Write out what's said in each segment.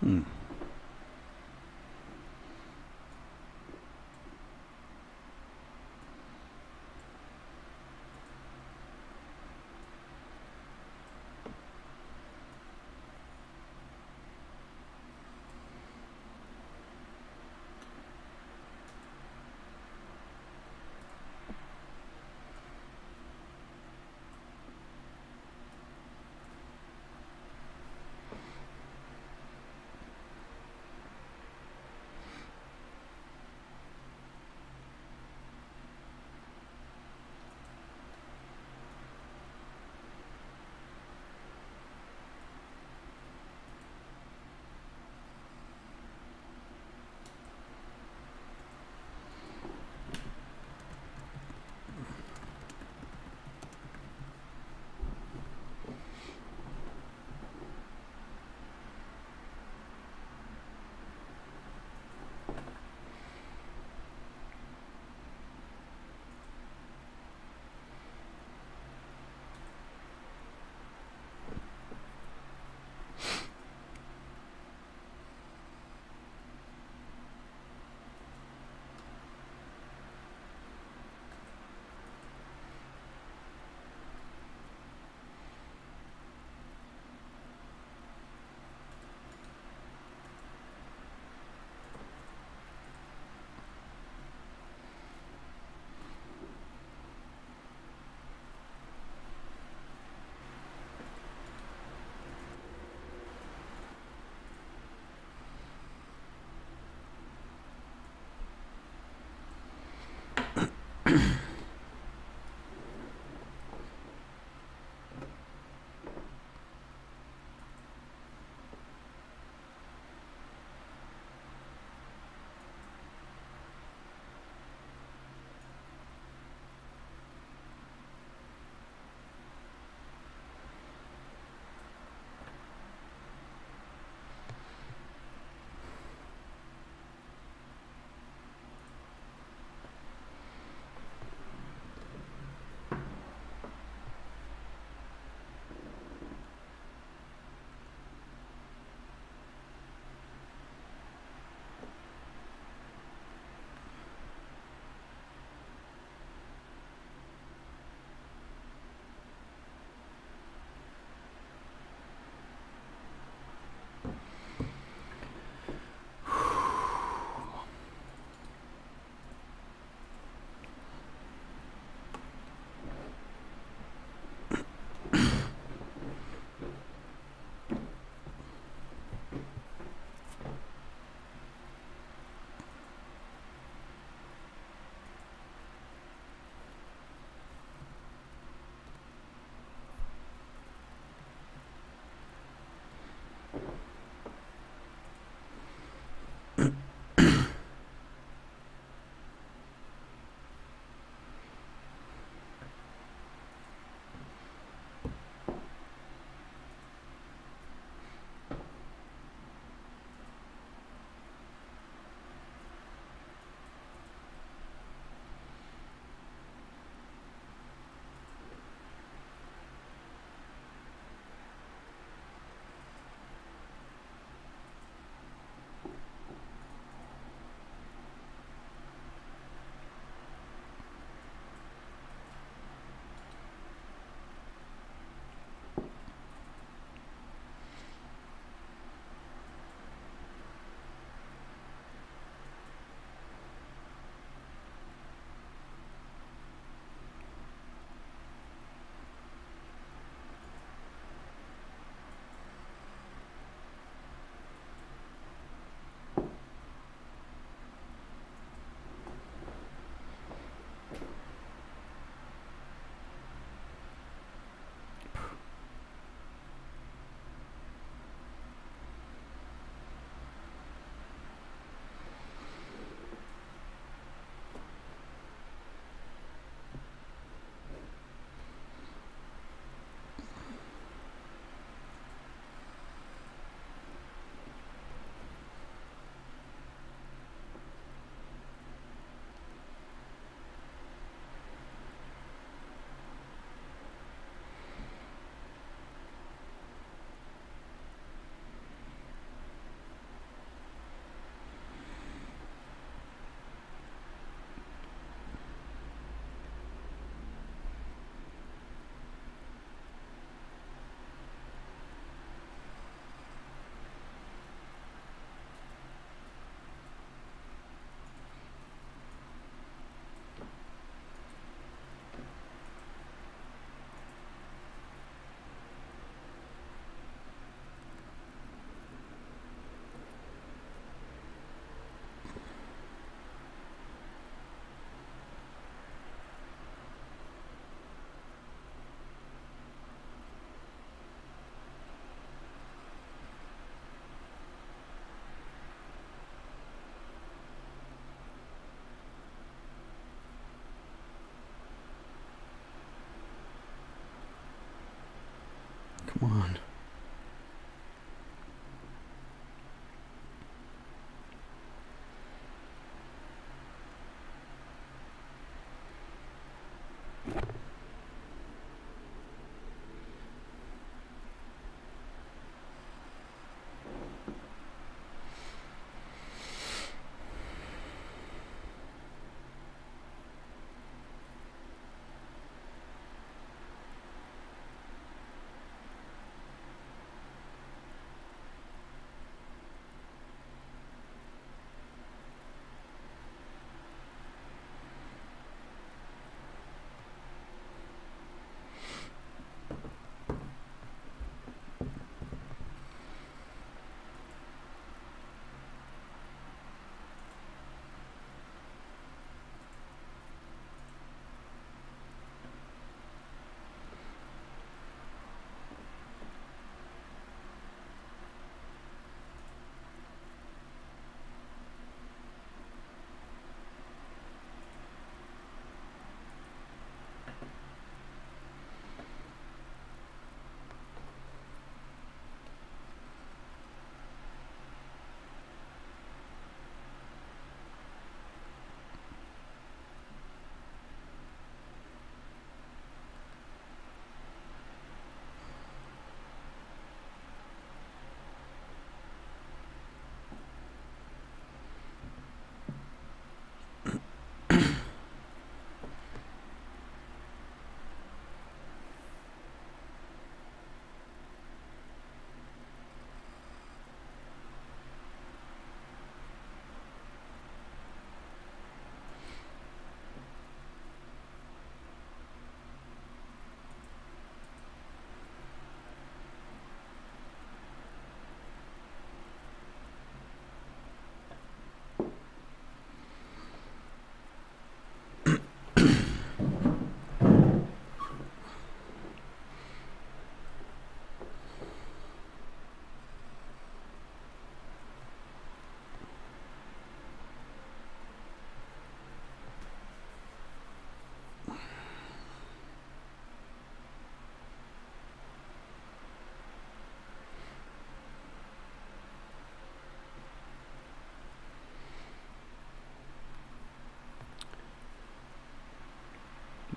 Hmm.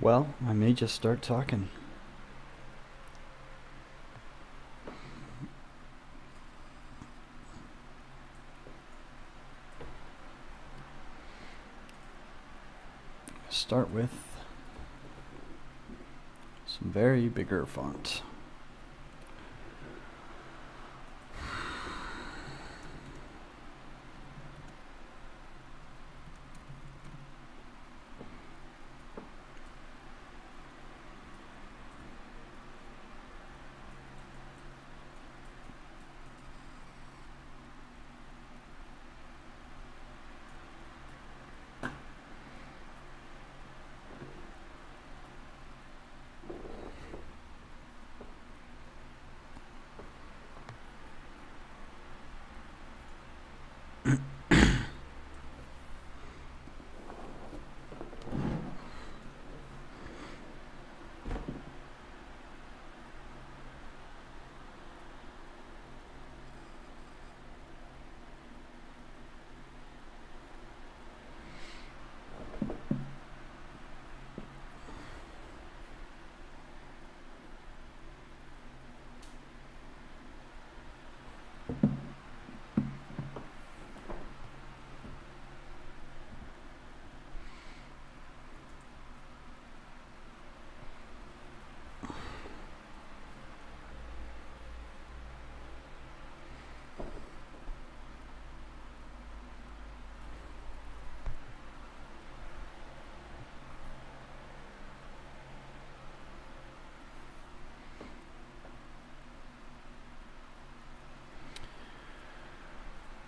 Well, I may just start talking. Start with some very bigger font.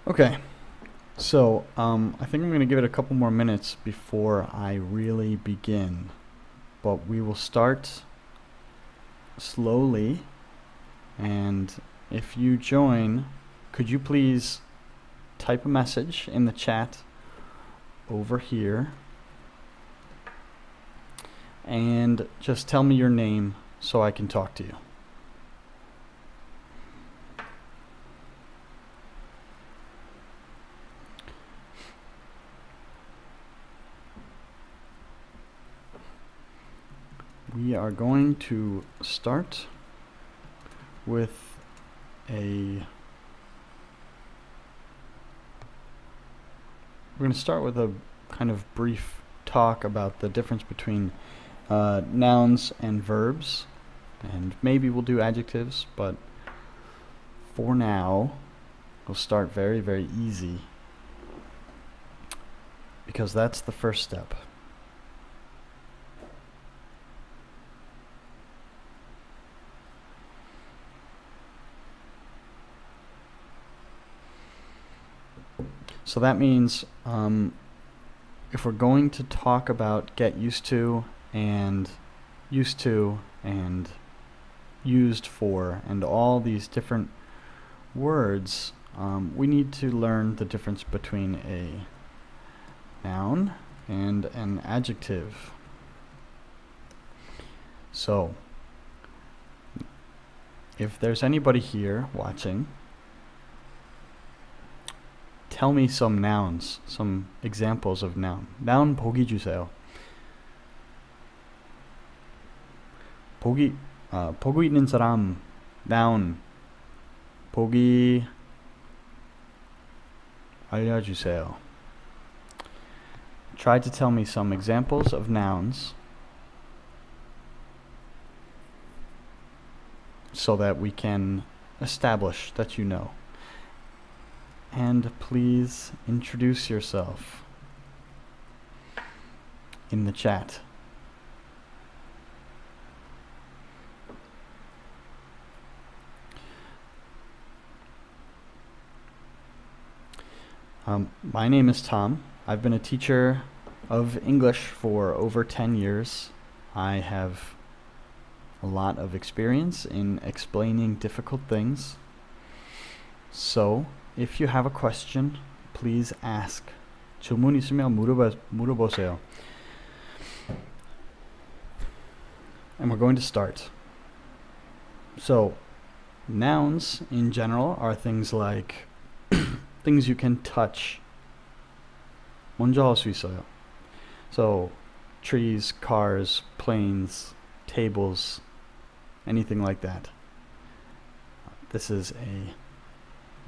Okay, so I think I'm going to give it a couple more minutes before I really begin, but we will start slowly, and if you join, could you please type a message in the chat over here and just tell me your name so I can talk to you. We are going to start with a kind of brief talk about the difference between nouns and verbs, and maybe we'll do adjectives, but for now we'll start very, very easy because that's the first step. So that means if we're going to talk about get used to and used for and all these different words, we need to learn the difference between a noun and an adjective. So if there's anybody here watching, tell me some nouns, some examples of noun. Noun 보기 주세요. 보고 있는 사람, noun. 보기 알려주세요. Try to tell me some examples of nouns so that we can establish that you know. And please introduce yourself in the chat. My name is Tom. I've been a teacher of English for over 10 years. I have a lot of experience in explaining difficult things. So, if you have a question, please ask. 질문 있으면 물어보세요. And we're going to start. So, nouns in general are things like things you can touch. 먼저 할 수 있어요. So, trees, cars, planes, tables, anything like that. This is a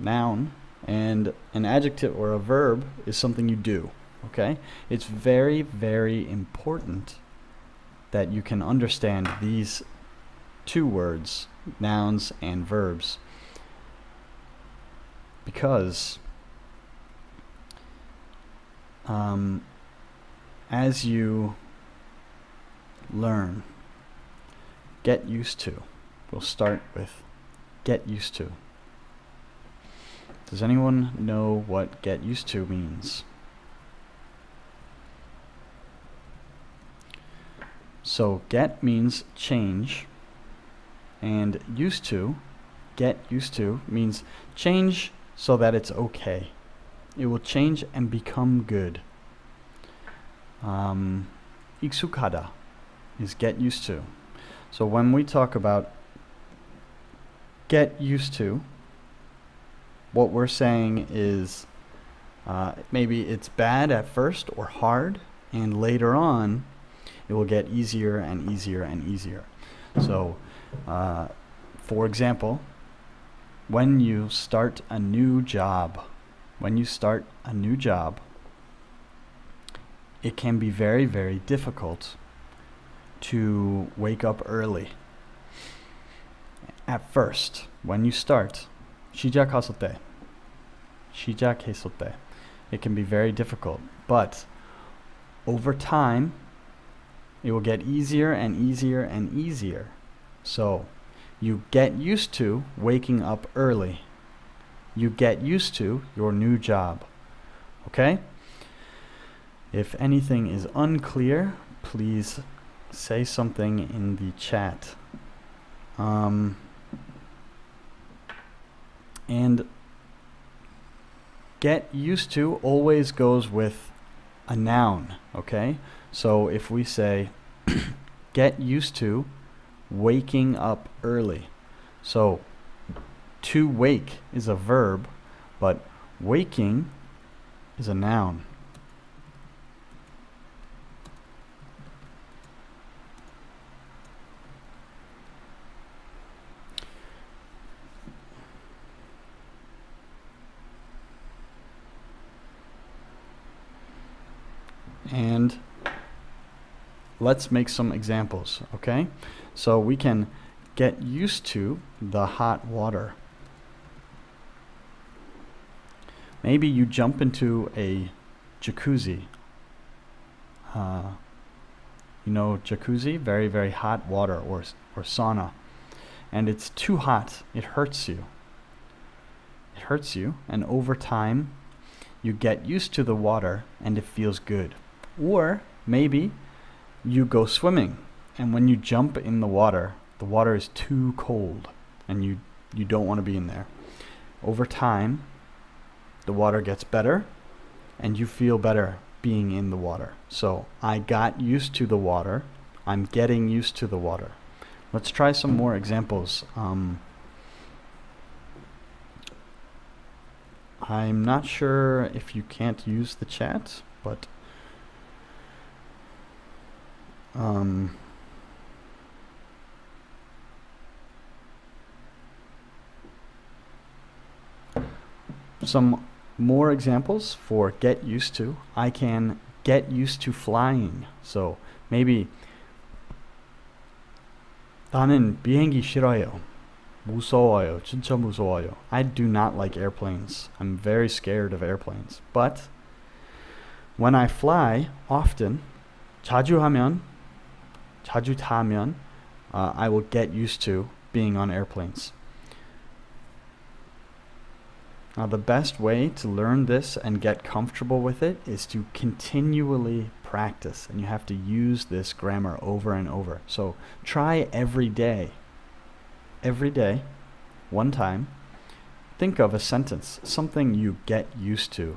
noun, and an adjective or a verb is something you do, okay? It's very, very important that you can understand these two words, nouns and verbs, because as you learn, get used to. We'll start with get used to. Does anyone know what get used to means? So get means change, and used to, get used to, means change so that it's okay. It will change and become good. Iksukada is get used to. So when we talk about get used to, what we're saying is maybe it's bad at first or hard, and later on it will get easier and easier and easier. So for example, when you start a new job, it can be very, very difficult to wake up early. At first, when you start, 시작했을 때, it can be very difficult, but over time, it will get easier and easier and easier. So, you get used to waking up early. You get used to your new job. Okay? If anything is unclear, please say something in the chat. And get used to always goes with a noun, okay? So if we say get used to waking up early. So to wake is a verb, but waking is a noun. And let's make some examples, okay? So we can get used to the hot water. Maybe you jump into a jacuzzi. You know jacuzzi? Very, very hot water, or sauna. And it's too hot. It hurts you. It hurts you, and over time you get used to the water and it feels good. Or maybe you go swimming, and when you jump in the water is too cold and you don't want to be in there. Over time, the water gets better and you feel better being in the water. So I got used to the water. I'm getting used to the water. Let's try some more examples. I'm not sure if you can't use the chat, but some more examples for get used to. I can get used to flying. So maybe 나는 비행기 싫어요. 무서워요. 진짜 무서워요. I do not like airplanes. I'm very scared of airplanes. But when I fly often, 자주 타면, I will get used to being on airplanes. Now the best way to learn this and get comfortable with it is to continually practice, and you have to use this grammar over and over. So try every day, one time. Think of a sentence, something you get used to.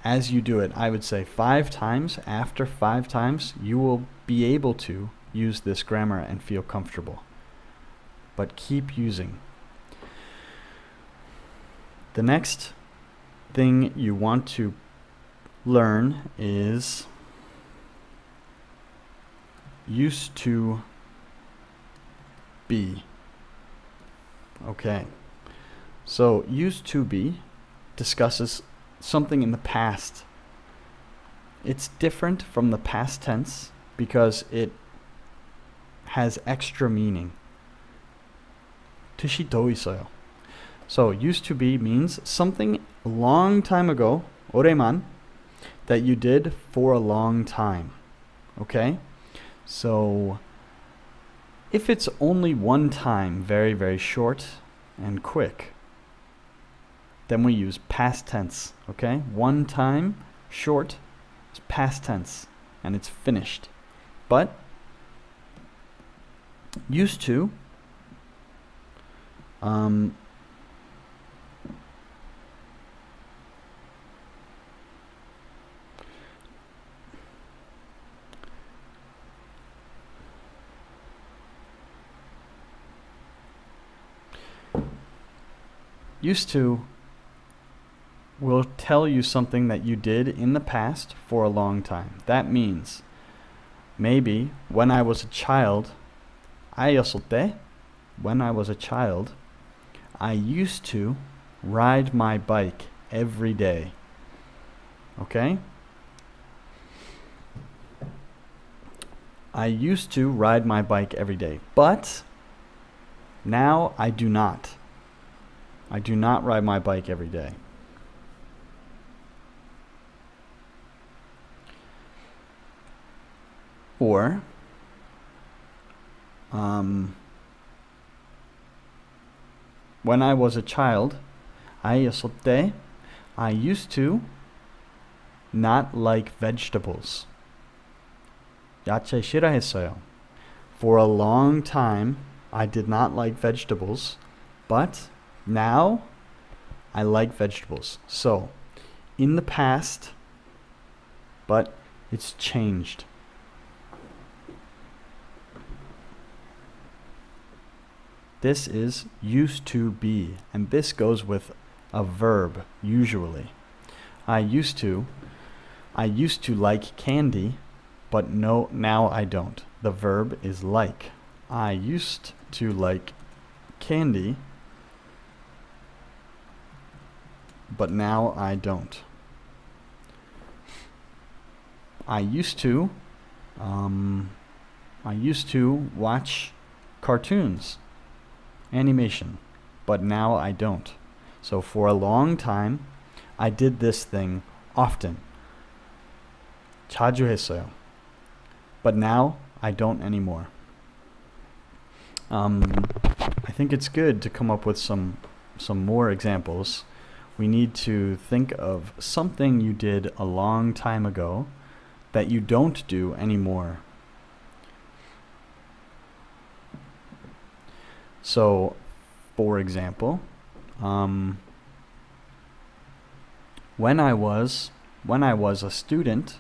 As you do it, I would say 5 times. After 5 times, you will be able to use this grammar and feel comfortable. But keep using. The next thing you want to learn is used to be. Okay. So used to be discusses something in the past. It's different from the past tense because it has extra meaning. 뜻이 더 있어요. So used to be means something a long time ago, 오래만, that you did for a long time. Okay? So if it's only one time, very, very short and quick, then we use past tense. Okay? One time, short, is past tense, and it's finished. But used to, used to will tell you something that you did in the past for a long time. That means maybe when I was a child, 아이였을 때, when I was a child, I used to ride my bike every day. Okay? I used to ride my bike every day, but now I do not. I do not ride my bike every day. Or when I was a child, 아이였을 때, I used to not like vegetables. 야채 싫어했어요. For a long time, I did not like vegetables, but now I like vegetables. So, in the past, but it's changed. This is used to be, and this goes with a verb, usually. I used to like candy, but no, now I don't. The verb is like. I used to like candy, but now I don't. I used to watch cartoons, animation, but now I don't. So for a long time, I did this thing often. 자주 했어요. But now I don't anymore. I think it's good to come up with some more examples. We need to think of something you did a long time ago that you don't do anymore. So, for example, when I was a student,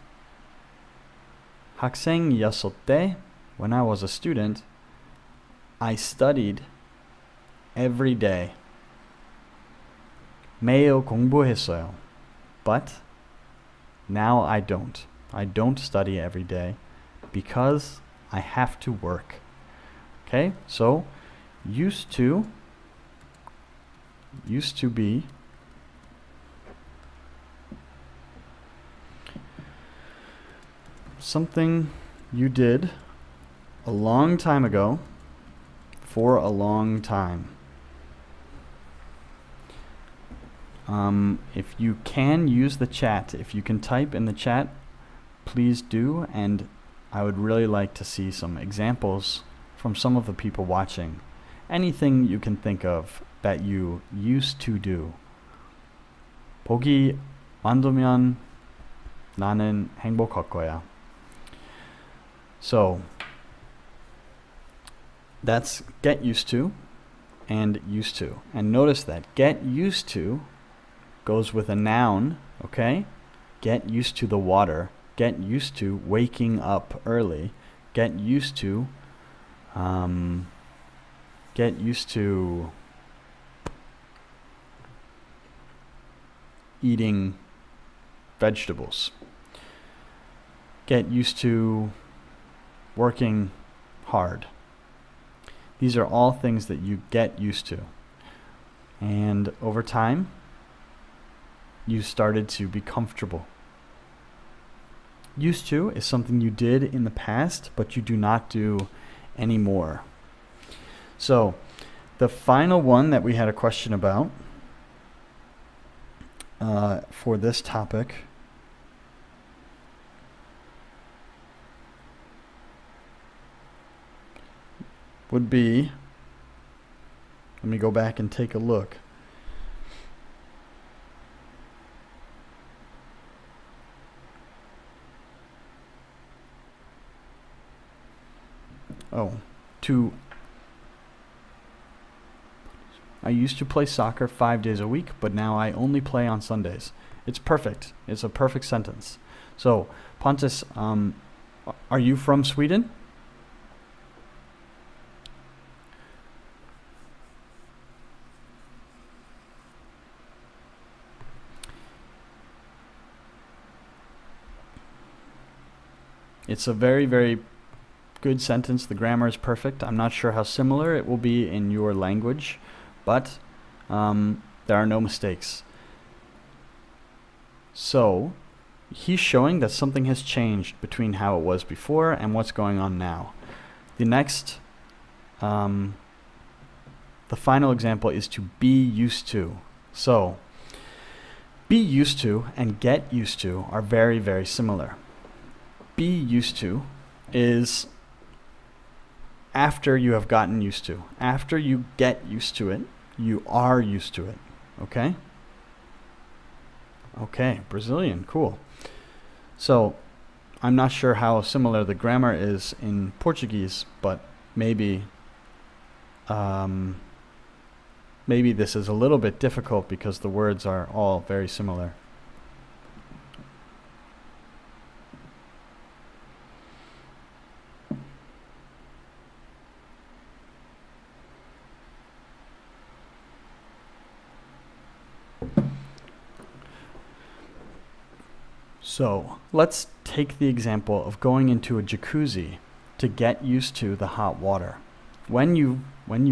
학생이었을 때, when I was a student, I studied every day. 매일 공부했어요. But now I don't. I don't study every day because I have to work. Okay? So, used to be something you did a long time ago for a long time. If you can use the chat, if you can type in the chat, please do, and I would really like to see some examples from some of the people watching. Anything you can think of that you used to do. 보기 만들면 나는 행복할 거야. So, that's get used to and used to. And notice that get used to goes with a noun, okay? Get used to the water. Get used to waking up early. Get used to eating vegetables. Get used to working hard. These are all things that you get used to. And over time, you started to be comfortable. Used to is something you did in the past, but you do not do anymore. So, the final one that we had a question about for this topic would be, let me go back and take a look. I used to play soccer 5 days a week, but now I only play on Sundays. It's perfect. It's a perfect sentence. So, Pontus, are you from Sweden? It's a very, very good sentence. The grammar is perfect. I'm not sure how similar it will be in your language, but there are no mistakes. So, he's showing that something has changed between how it was before and what's going on now. The next, the final example is to be used to. So, be used to and get used to are very, very similar. Be used to is after you have gotten used to. After you get used to it, you are used to it. Okay? Okay, Brazilian, cool. So, I'm not sure how similar the grammar is in Portuguese, but maybe maybe this is a little bit difficult because the words are all very similar. So, let's take the example of going into a jacuzzi to get used to the hot water. When you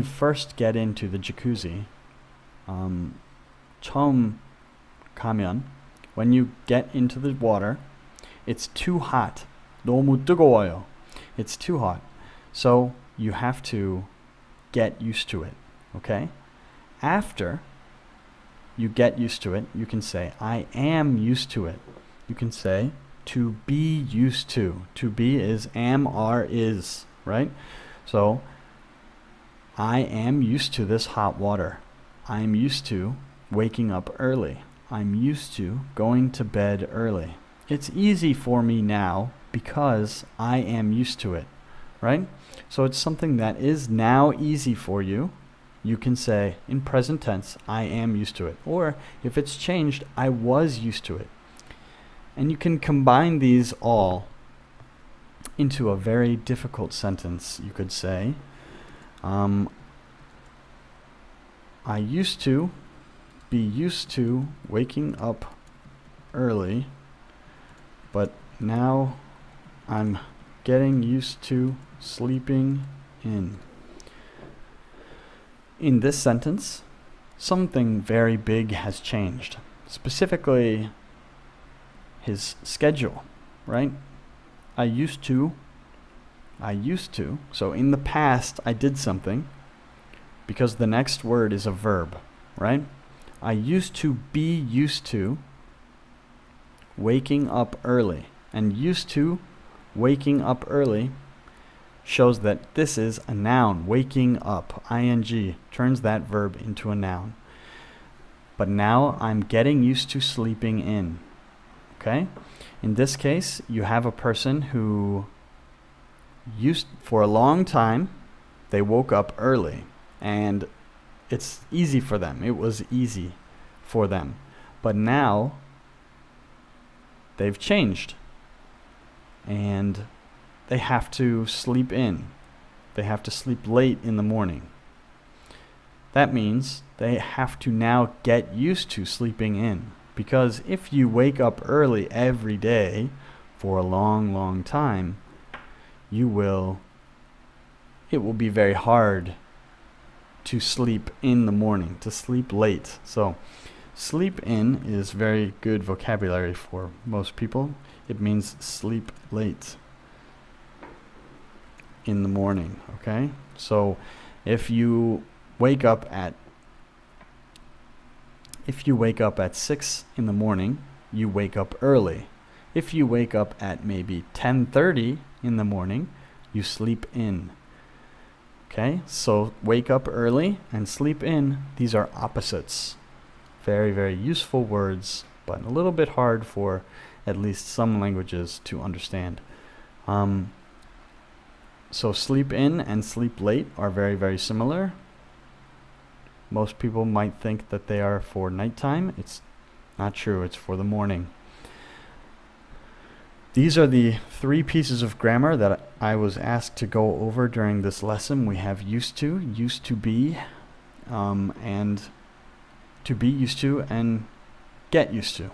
first get into the jacuzzi, 처음 가면, when you get into the water, it's too hot. 너무 뜨거워요. It's too hot. So, you have to get used to it, okay? After you get used to it, you can say, I am used to it. You can say, to be used to. To be is am, are, is, right? So, I am used to this hot water. I'm used to waking up early. I'm used to going to bed early. It's easy for me now because I am used to it, right? So it's something that is now easy for you. You can say, in present tense, I am used to it. Or, if it's changed, I was used to it. And you can combine these all into a very difficult sentence. You could say, I used to be used to waking up early, but now I'm getting used to sleeping in. In this sentence, something very big has changed. Specifically, his schedule, right? I used to. So in the past, I did something because the next word is a verb, right? I used to be used to waking up early. And used to waking up early shows that this is a noun, waking up, ing, turns that verb into a noun. But now I'm getting used to sleeping in. Okay? In this case, you have a person who for a long time, they woke up early. And it's easy for them. It was easy for them. But now, they've changed. And they have to sleep in. They have to sleep late in the morning. That means they have to now get used to sleeping in, because if you wake up early every day for a long time, it will be very hard to sleep in the morning, to sleep late. So sleep in is very good vocabulary for most people. It means sleep late in the morning, okay? So if you wake up at 6 in the morning, you wake up early. If you wake up at maybe 10:30 in the morning, you sleep in. Okay, so wake up early and sleep in, these are opposites. Very, very useful words, but a little bit hard for at least some languages to understand. So sleep in and sleep late are very, very similar. Most people might think that they are for nighttime. It's not true, it's for the morning. These are the 3 pieces of grammar that I was asked to go over during this lesson. We have used to be, and to be used to, and get used to.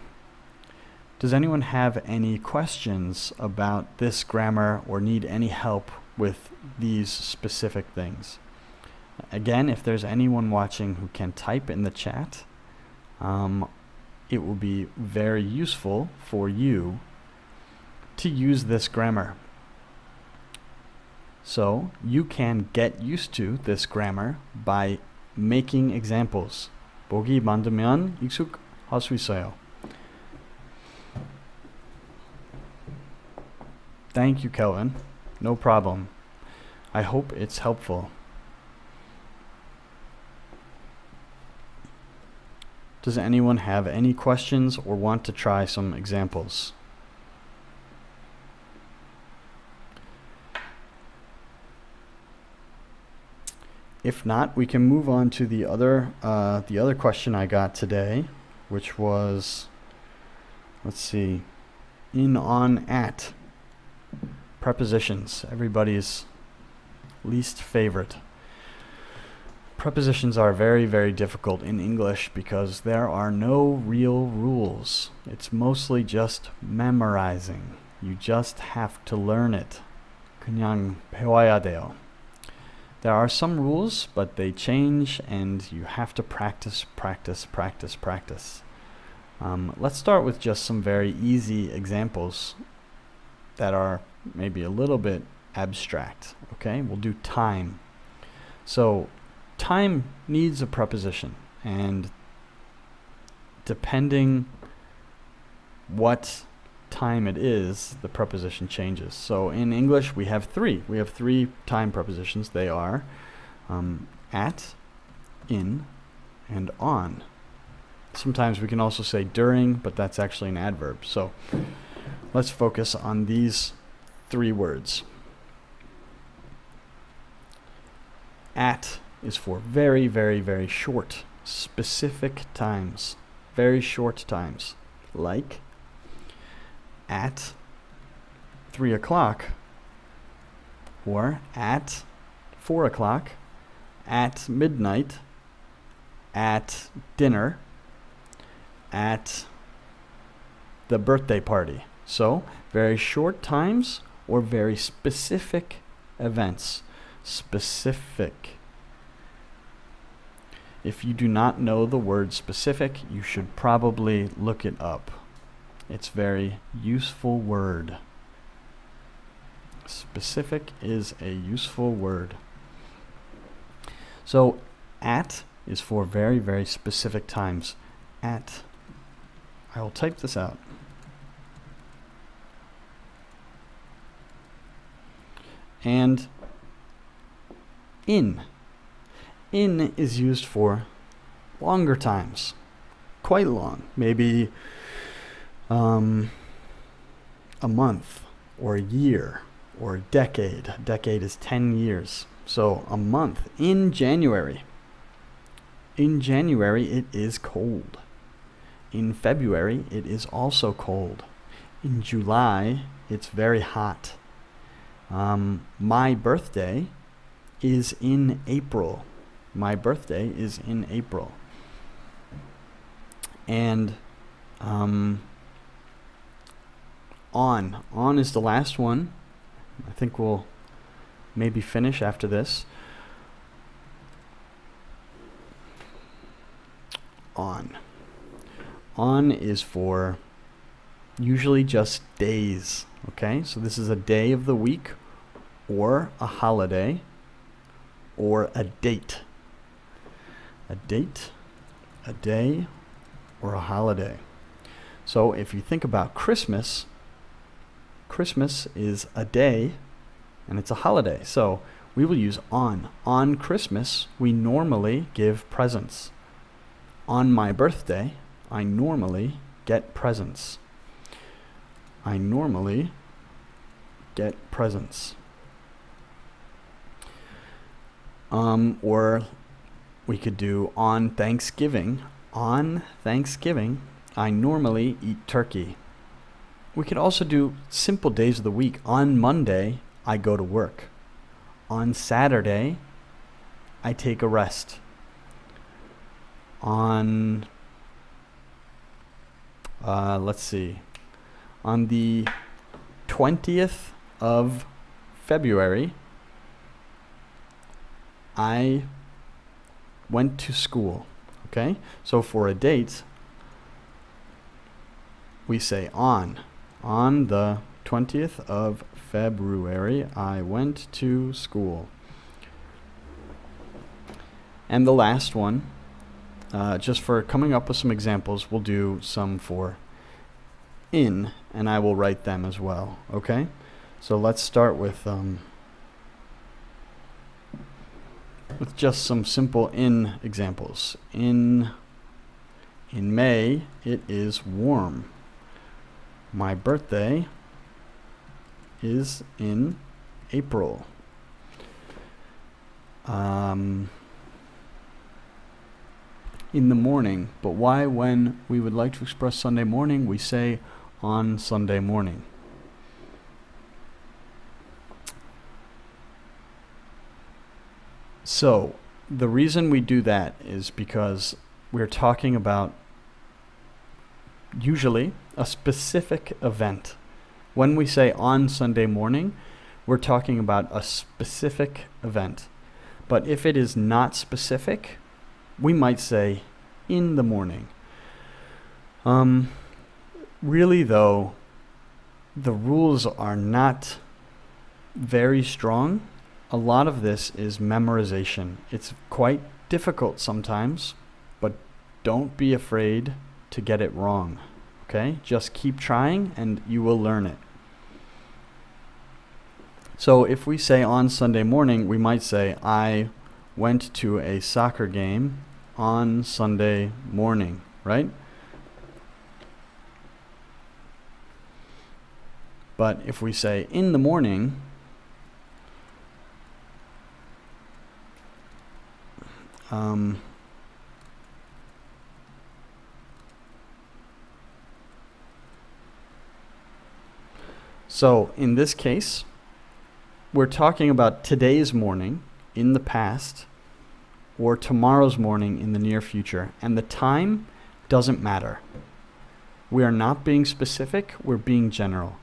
Does anyone have any questions about this grammar or need any help with these specific things? Again, if there's anyone watching who can type in the chat, it will be very useful for you to use this grammar. So you can get used to this grammar by making examples. 보기 만들면 익숙할 수 있어요. Thank you, Kelvin. No problem. I hope it's helpful. Does anyone have any questions or want to try some examples? If not, we can move on to the other question I got today, which was, let's see, in, on, at. Prepositions, everybody's least favorite. Prepositions are very, very difficult in English because there are no real rules. It's mostly just memorizing. You just have to learn it. 그냥 배워야 돼요. There are some rules, but they change and you have to practice. Let's start with just some very easy examples that are maybe a little bit abstract. Okay, we'll do time. So time needs a preposition, and depending what time it is, the preposition changes. So in English we have 3. We have 3 time prepositions. They are at, in, and on. Sometimes we can also say during, but that's actually an adverb. So let's focus on these 3 words. At is for very, very, very short, specific times. Very short times. Like at 3 o'clock, or at 4 o'clock, at midnight, at dinner, at the birthday party. So very short times or very specific events. Specific. If you do not know the word specific, you should probably look it up. It's a very useful word. Specific is a useful word. So at is for very, very specific times. At. I will type this out. And in. In is used for longer times. Quite long. Maybe a month or a year or a decade. A decade is 10 years. So a month. In January. In January it is cold. In February it is also cold. In July it's very hot. My birthday is in April. My birthday is in April. And On. On is the last one. I think we'll maybe finish after this. On. On is for usually just days, okay? So this is a day of the week, or a holiday, or a date. A date, a day, or a holiday. So if you think about Christmas, Christmas is a day and it's a holiday. So we will use on. On Christmas, we normally give presents. On my birthday, I normally get presents. I normally get presents. Or we could do on Thanksgiving. On Thanksgiving, I normally eat turkey. We could also do simple days of the week. On Monday, I go to work. On Saturday, I take a rest. On, let's see, on the 20th of February, I went to school. Okay? So for a date, we say on. On the 20th of February, I went to school. And the last one, just for coming up with some examples, we'll do some for in, and I will write them as well. Okay? So let's start with just some simple in examples. In May, it is warm. My birthday is in April. In the morning, but why, when we would like to express Sunday morning, we say on Sunday morning. So the reason we do that is because we're talking about usually a specific event. When we say on Sunday morning, we're talking about a specific event. But if it is not specific, we might say in the morning. Really though, the rules are not very strong. A lot of this is memorization. It's quite difficult sometimes, but don't be afraid to get it wrong. Okay? Just keep trying and you will learn it. So if we say on Sunday morning, we might say I went to a soccer game on Sunday morning, right? But if we say in the morning, so in this case, we're talking about today's morning in the past or tomorrow's morning in the near future, and the time doesn't matter. We are not being specific, we're being general.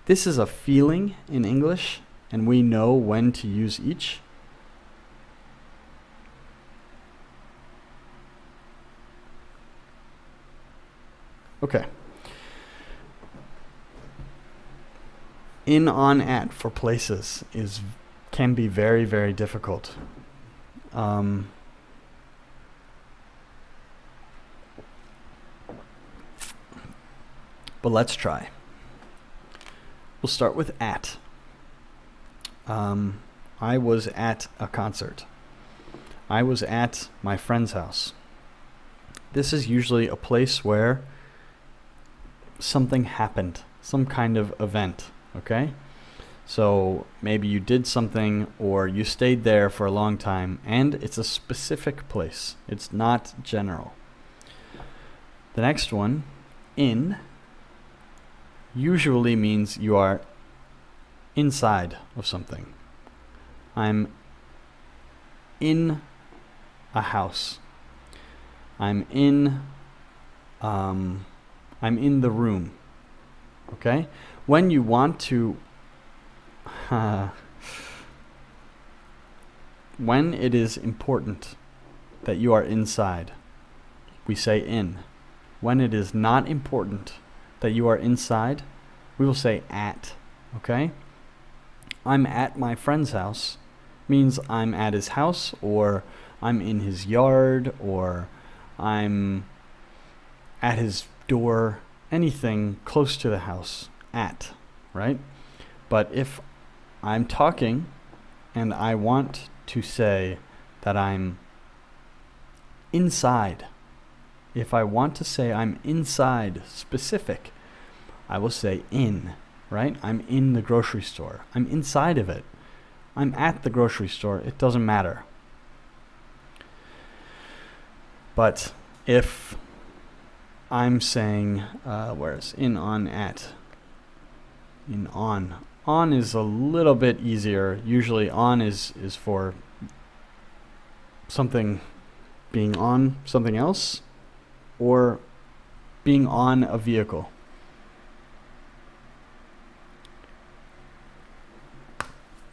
This is a feeling in English, and we know when to use each. Okay. In, on, at for places can be very, very difficult. But let's try. We'll start with at. I was at a concert. I was at my friend's house. This is usually a place where something happened, some kind of event, okay? So maybe you did something or you stayed there for a long time, and it's a specific place. It's not general. The next one, in, usually means you are inside of something. I'm in a house. I'm in I'm in the room. Okay? When you want to when it is important that you are inside, we say in. When it is not important that you are inside, we will say at. Okay? I'm at my friend's house means I'm at his house, or I'm in his yard, or I'm at his door, anything close to the house, at, right? But if I'm talking and I want to say that I'm inside, if I want to say I'm inside specific, I will say in, right? I'm in the grocery store. I'm inside of it. I'm at the grocery store. It doesn't matter. But if I'm saying, where's in, on, at? In, on. On is a little bit easier. Usually on is for something being on something else or being on a vehicle.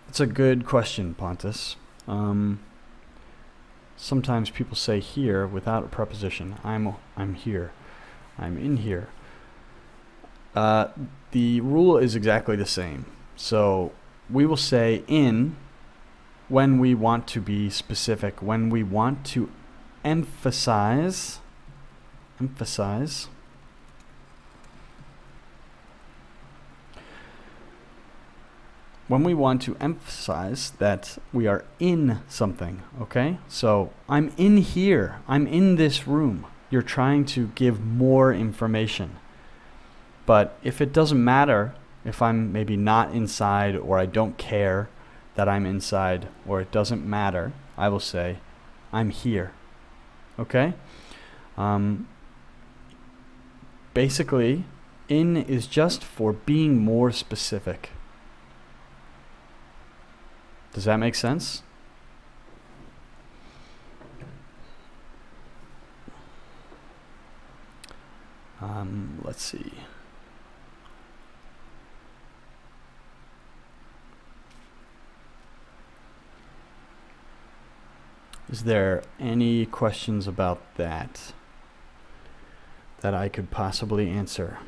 It's a good question, Pontus. Sometimes people say here without a preposition. I'm here. I'm in here. The rule is exactly the same. So we will say in when we want to be specific, when we want to emphasize. When we want to emphasize that we are in something, okay? So I'm in here. I'm in this room. You're trying to give more information. But if it doesn't matter, if I'm maybe not inside, or I don't care that I'm inside, or it doesn't matter, I will say I'm here. Okay? Basically, in is just for being more specific. Does that make sense? Let's see. Is there any questions about that I could possibly answer?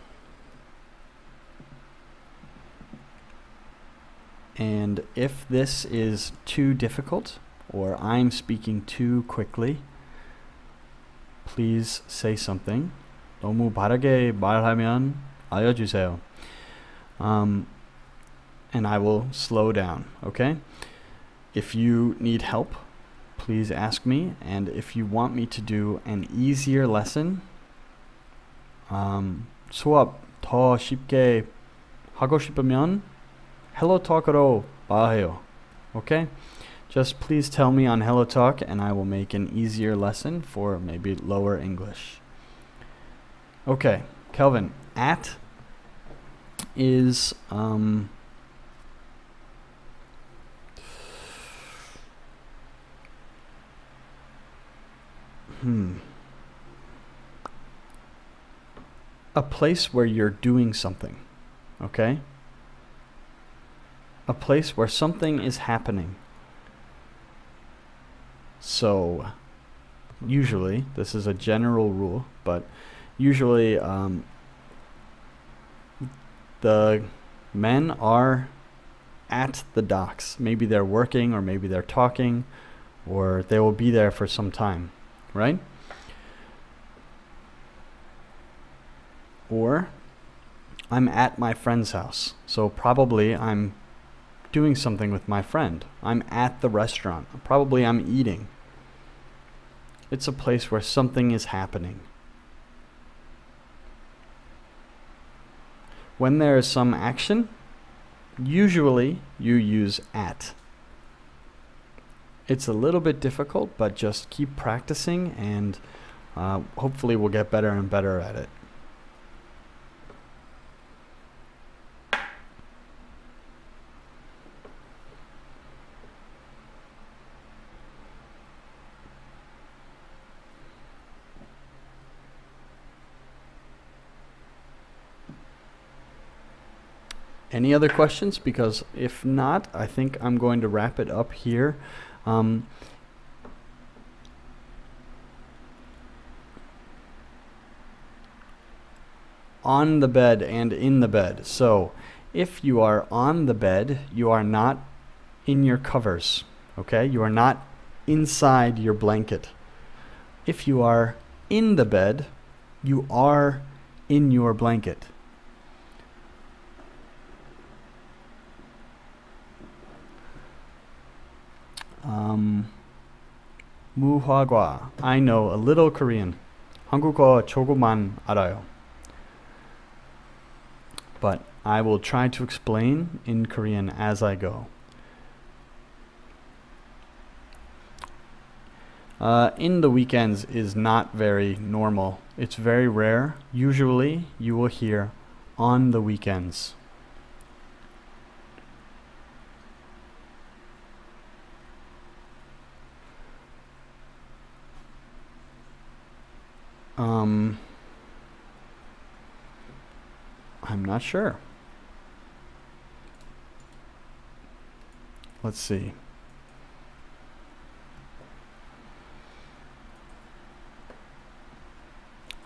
And if this is too difficult, or I'm speaking too quickly, please say something. 너무 바르게 말하면 알려주세요. And I will slow down, okay? If you need help, please ask me. And if you want me to do an easier lesson, 수업 더 쉽게 하고 싶으면 HelloTalk으로 말해요. Okay? Just please tell me on HelloTalk and I will make an easier lesson for maybe lower English. Okay, Kelvin, at is a place where you're doing something, okay? A place where something is happening. So, usually, this is a general rule, but usually the men are at the docks. Maybe they're working, or maybe they're talking, or they will be there for some time, right? Or I'm at my friend's house. So probably I'm doing something with my friend. I'm at the restaurant. Probably I'm eating. It's a place where something is happening. When there is some action, usually you use at. It's a little bit difficult, but just keep practicing and hopefully we'll get better and better at it. Any other questions? Because if not, I think I'm going to wrap it up here. On the bed and in the bed. So if you are on the bed, you are not in your covers, okay? You are not inside your blanket. If you are in the bed, you are in your blanket. 무화과. I know a little Korean. 한국어 조금만 알아요. But I will try to explain in Korean as I go. In the weekends is not very normal. It's very rare. Usually you will hear on the weekends. I'm not sure. Let's see.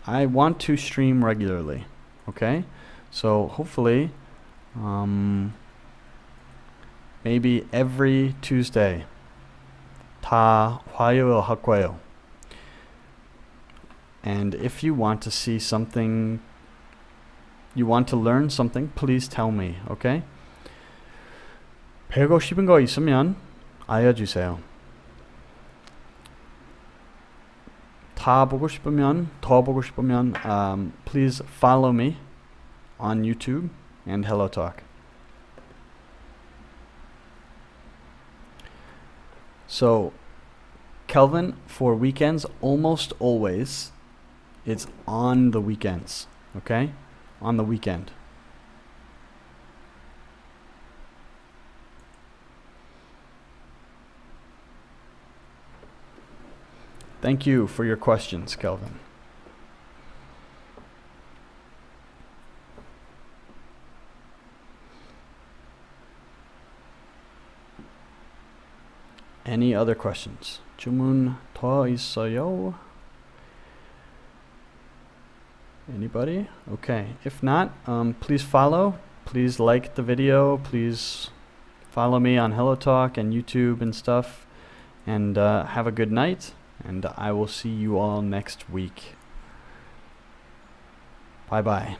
I want to stream regularly, okay? So hopefully, maybe every Tuesday. 다 화요일 할 거예요. And if you want to see something, you want to learn something, please tell me, okay? 배우고 싶은 거 있으면 알려주세요. 다 보고 싶으면, 더 보고 싶으면, please follow me on YouTube and HelloTalk. So, Kelvin, for weekends, almost always, it's on the weekends, okay? On the weekend. Thank you for your questions, Kelvin. Any other questions? 주문 더 있어요? Anybody? Okay. If not, please follow. Please like the video. Please follow me on HelloTalk and YouTube and stuff. And have a good night. And I will see you all next week. Bye-bye.